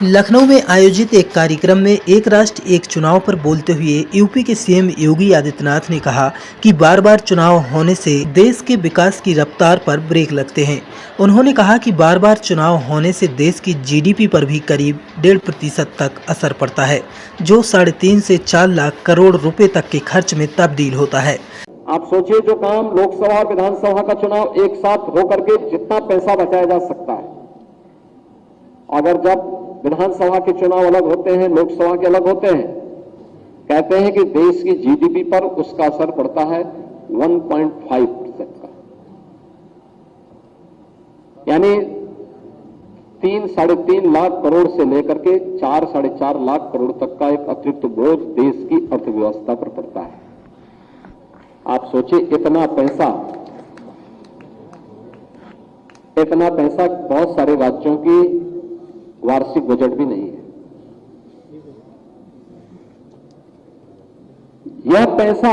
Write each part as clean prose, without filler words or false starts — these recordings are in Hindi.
लखनऊ में आयोजित एक कार्यक्रम में एक राष्ट्र एक चुनाव पर बोलते हुए यूपी के सीएम योगी आदित्यनाथ ने कहा कि बार बार चुनाव होने से देश के विकास की रफ्तार पर ब्रेक लगते हैं। उन्होंने कहा कि बार बार चुनाव होने से देश की जीडीपी पर भी करीब 1.5% तक असर पड़ता है, जो 3.5 से 4 लाख करोड़ रुपए तक के खर्च में तब्दील होता है। आप सोचिए, जो काम लोकसभा और विधानसभा का चुनाव एक साथ होकर के जितना पैसा बचाया जा सकता है, अगर जब विधानसभा के चुनाव अलग होते हैं, लोकसभा के अलग होते हैं, कहते हैं कि देश की जीडीपी पर उसका असर पड़ता है 1.5% का, यानी 3-3.5 लाख करोड़ से लेकर के 4-4.5 लाख करोड़ तक का एक अतिरिक्त बोझ देश की अर्थव्यवस्था पर पड़ता है। आप सोचिए, इतना पैसा बहुत सारे राज्यों की वार्षिक बजट भी नहीं है। यह पैसा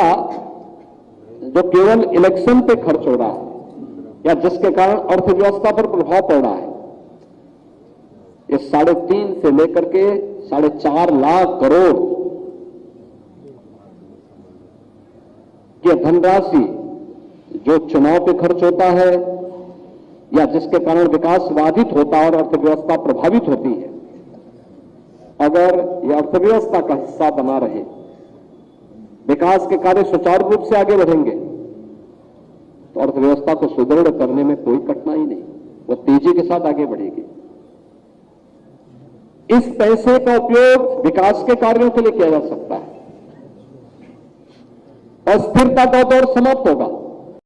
जो केवल इलेक्शन पे खर्च हो रहा है या जिसके कारण अर्थव्यवस्था पर प्रभाव पड़ रहा है, ये 3.5 से लेकर के 4.5 लाख करोड़ की धनराशि जो चुनाव पे खर्च होता है या जिसके कारण विकास बाधित होता है और अर्थव्यवस्था प्रभावित होती है, अगर यह अर्थव्यवस्था का हिस्सा बना रहे, विकास के कार्य सुचारू रूप से आगे बढ़ेंगे, तो अर्थव्यवस्था को सुदृढ़ करने में कोई कठिनाई नहीं, वो तेजी के साथ आगे बढ़ेगी। इस पैसे का उपयोग विकास के कार्यों के लिए किया जा सकता है। अस्थिरता का दौर समाप्त होगा।